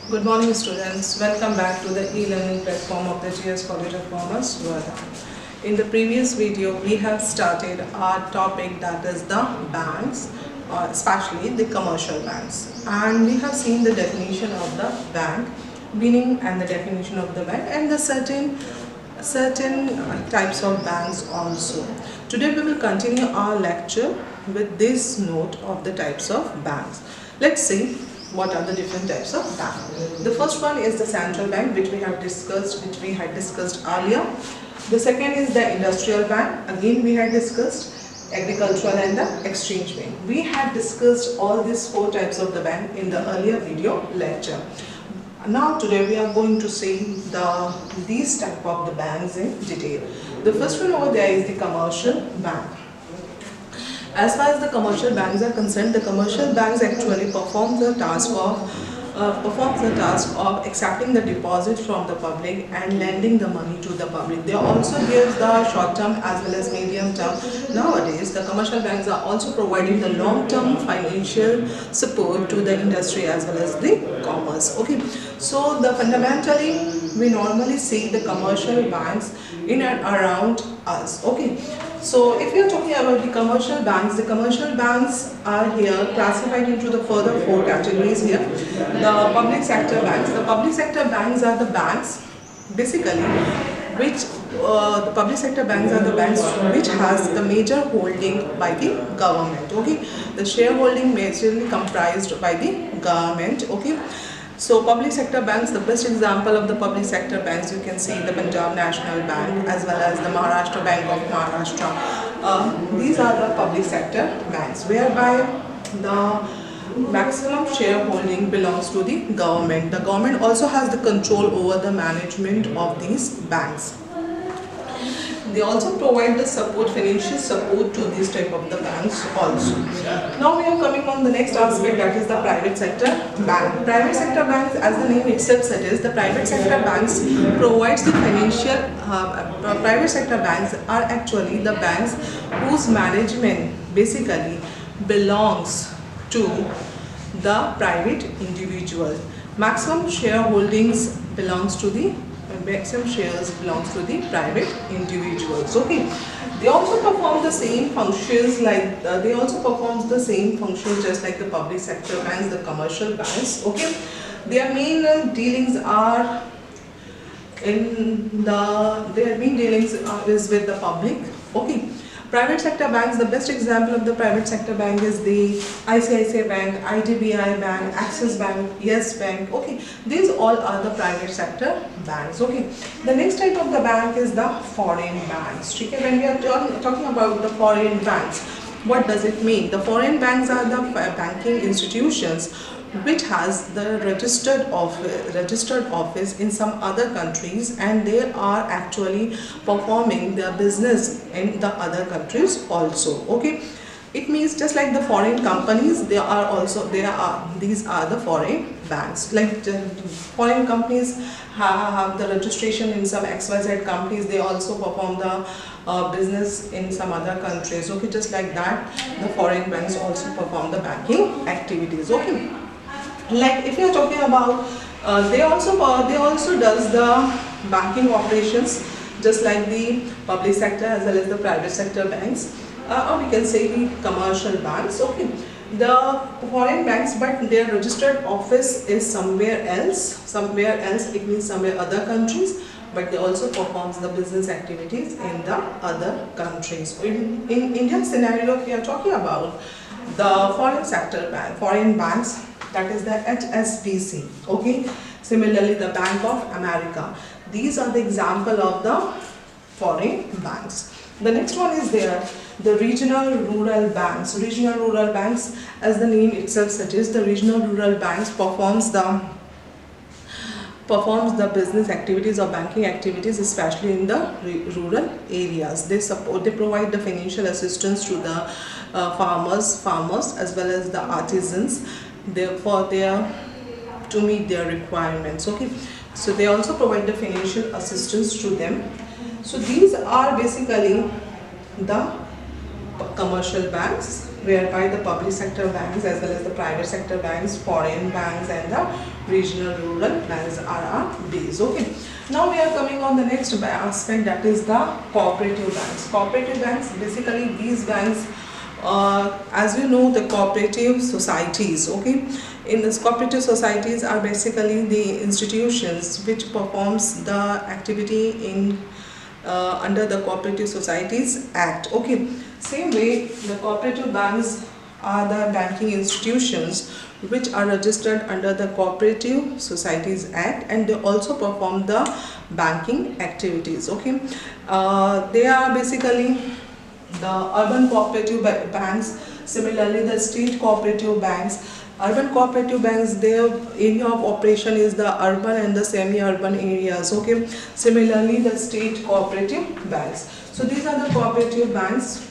Good morning, students. Welcome back to the e-learning platform of the GS College of Commerce, Noida. In the previous video, we have started our topic, that is the banks, especially the commercial banks. And we have seen the definition of the bank, meaning and the definition of the bank, and the certain types of banks also. Today we will continue our lecture with this note of the types of banks. Let's see what are the different types of bank. The first one is the central bank, which we had discussed earlier. The second is the industrial bank, again we had discussed. Agricultural and the exchange bank. We had discussed all these four types of the bank in the earlier video lecture. Now today we are going to see these type of the banks in detail. The first one over there is the commercial bank. As far as the commercial banks are concerned, the commercial banks actually perform the task of accepting the deposit from the public and lending the money to the public. They also give the short term as well as medium term. Nowadays, the commercial banks are also providing the long term financial support to the industry as well as the commerce. Okay, so fundamentally we normally see the commercial banks in and around us. Okay, so if you are talking about the commercial banks are here classified into the further four categories here. The public sector banks. The public sector banks are the banks basically which the public sector banks are the banks which has the major holding by the government. Okay, the shareholding majorly comprised by the government. Okay, so public sector banks, the best example of the public sector banks you can see the Punjab National Bank as well as the Maharashtra Bank of Maharashtra. These are the public sector banks whereby the maximum shareholding belongs to the government. The government also has the control over the management of these banks. They also provide the support, financial support to these type of the banks also. Now we are coming on the next aspect, that is the private sector bank. Private sector banks, as the name itself suggests, the private sector banks provides the financial, private sector banks are actually the banks whose management basically belongs to the private individual. Maximum shareholdings belongs to the maximum shares belongs to the private individuals. Okay, they also perform the same functions like just like the public sector banks, the commercial banks. Okay, their main dealings are is with the public. Okay, private sector banks, the best example of the private sector bank is the ICICI Bank, IDBI Bank, Axis Bank, Yes Bank. Okay, these all are the private sector banks. Okay, the next type of the bank is the foreign banks. Okay, when we are talking about the foreign banks, what does it mean? The foreign banks are the banking institutions which has the registered office in some other countries, and they are actually performing their business in the other countries also. Okay, it means just like the foreign companies, these are the foreign banks. Like foreign companies have the registration in some XYZ companies, they also perform the business in some other countries. Okay, just like that the foreign banks also perform the banking activities. Okay, like if you are talking about they also does the banking operations just like the public sector as well as the private sector banks, or we can say the commercial banks. Okay, the foreign banks, but their registered office is somewhere else, it means somewhere other countries, but they also performs the business activities in the other countries. In Indian scenario, if we are talking about the foreign banks, that is the HSBC. Okay, similarly the Bank of America. These are the example of the foreign banks. The next one is there the regional rural banks. Regional rural banks, as the name itself suggests, the regional rural banks performs the business activities or banking activities, especially in the rural areas. They provide the financial assistance to the farmers as well as the artisans, to meet their requirements. Okay, so they also provide the financial assistance to them. So these are basically the commercial banks, whereby the public sector banks as well as the private sector banks, foreign banks and the regional rural banks are our base. Okay. Now we are coming on the next aspect, that is the cooperative banks. Cooperative banks, basically these banks, as you know, the cooperative societies, okay, in this cooperative societies are basically the institutions which performs the activity in under the Cooperative Societies Act. Okay, same way the cooperative banks are the banking institutions which are registered under the Cooperative Societies Act, and they also perform the banking activities. Okay, they are basically the urban cooperative banks, similarly the state cooperative banks. Urban cooperative banks, their area of operation is the urban and the semi-urban areas. Okay, similarly the state cooperative banks. So these are the cooperative banks.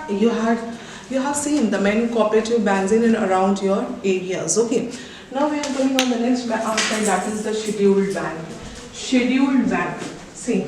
You have seen the many cooperative banks in and around your areas. Okay, now we are going on the next aspect, that is the scheduled bank. Scheduled bank, see,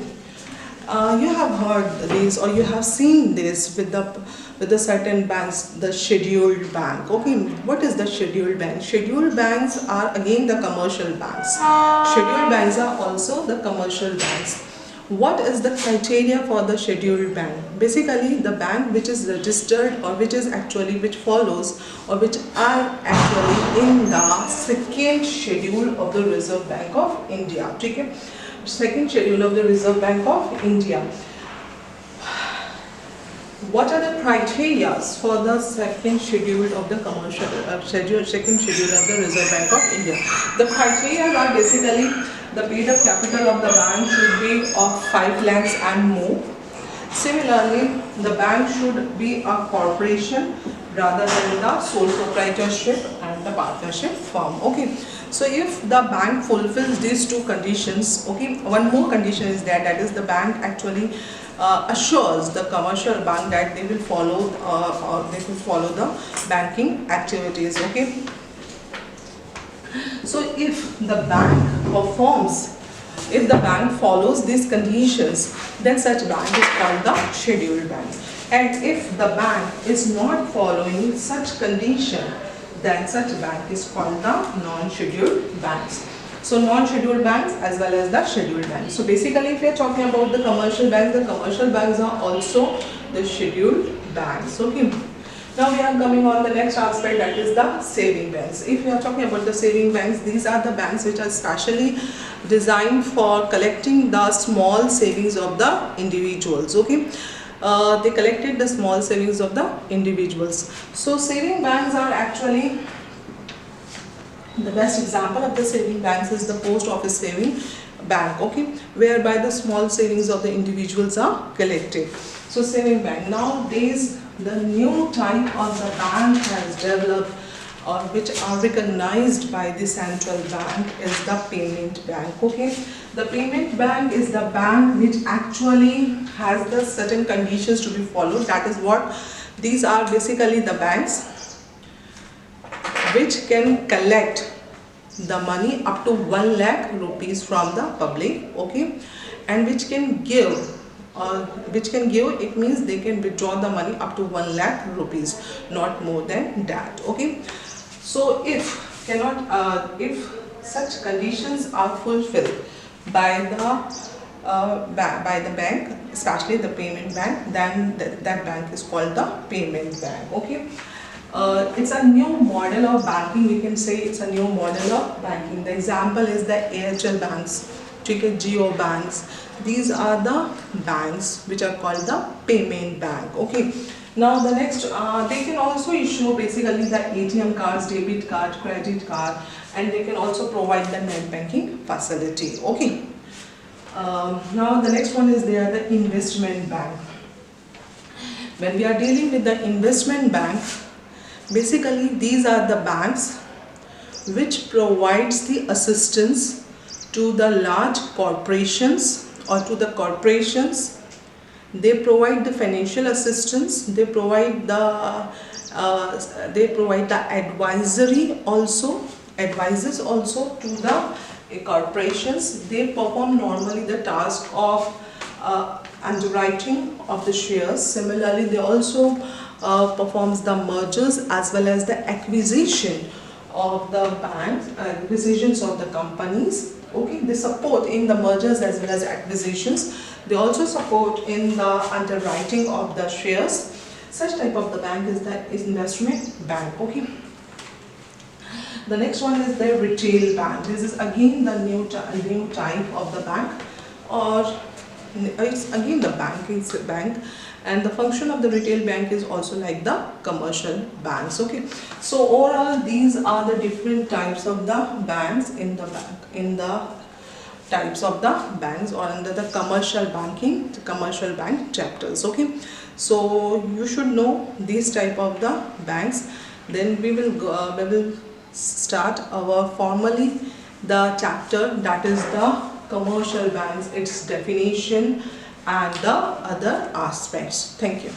you have heard this or you have seen this with the certain banks, the scheduled bank. Okay, what is the scheduled bank? Scheduled banks are again the commercial banks. Scheduled banks are also the commercial banks. What is the criteria for the scheduled bank? Basically, the bank which is registered or which follows or which are actually in the second schedule of the Reserve Bank of India. Okay? Second schedule of the Reserve Bank of India. What are the criteria for the second schedule of the second schedule of the Reserve Bank of India? The criteria are basically the paid up capital of the bank should be of 5 lakhs and more. Similarly, the bank should be a corporation rather than the sole proprietorship and the partnership firm. Okay. So if the bank fulfills these two conditions, okay, one more condition is there, that is the bank actually assures the commercial bank that they will follow the banking activities. Okay. So if the bank follows these conditions, then such bank is called the scheduled bank. And if the bank is not following such condition, then such bank is called the non-scheduled banks. So non-scheduled banks as well as the scheduled banks. So basically, if we are talking about the commercial banks are also the scheduled banks. Okay. Now we are coming on the next aspect, that is the saving banks. If we are talking about the saving banks, these are the banks which are specially designed for collecting the small savings of the individuals. Okay. They collected the small savings of the individuals. So saving banks are actually the best example of the saving banks is the post office saving bank, okay, whereby the small savings of the individuals are collected. So saving bank, nowadays the new type of the bank has developed or which are recognized by the central bank is the payment bank. Okay, the payment bank is the bank which actually has the certain conditions to be followed. That is what these are, basically the banks which can collect the money up to 1 lakh rupees from the public. Okay, and which can give, it means they can withdraw the money up to 1 lakh rupees, not more than that. Okay, so if such conditions are fulfilled by the bank, especially the payment bank, then that bank is called the payment bank. Okay, it's a new model of banking. We can say it's a new model of banking. The example is the AHL banks, Jio banks. These are the banks which are called the payment bank. Okay. Now the next, they can also issue basically the ATM cards, debit card, credit card, and they can also provide the net banking facility. Okay. Now the next one is there, the investment bank. When we are dealing with the investment bank, basically these are the banks which provides the assistance to the large corporations or to the corporations. They provide the financial assistance, they provide the advisory also, advises also to the corporations. They perform normally the task of underwriting of the shares. Similarly, they also performs the mergers as well as the acquisition of the banks and decisions of the companies. Okay, they support in the mergers as well as acquisitions. They also support in the underwriting of the shares. Such type of the bank is the investment bank. Okay. The next one is the retail bank. This is again the new type of the bank, or it's again the bank, and the function of the retail bank is also like the commercial banks. Okay, so overall these are the different types of the banks in the types of the banks or under the commercial banking, commercial bank chapters. Okay, so you should know these type of the banks. Then we will start our formally the chapter, that is the commercial banks, its definition and the other aspects. Thank you.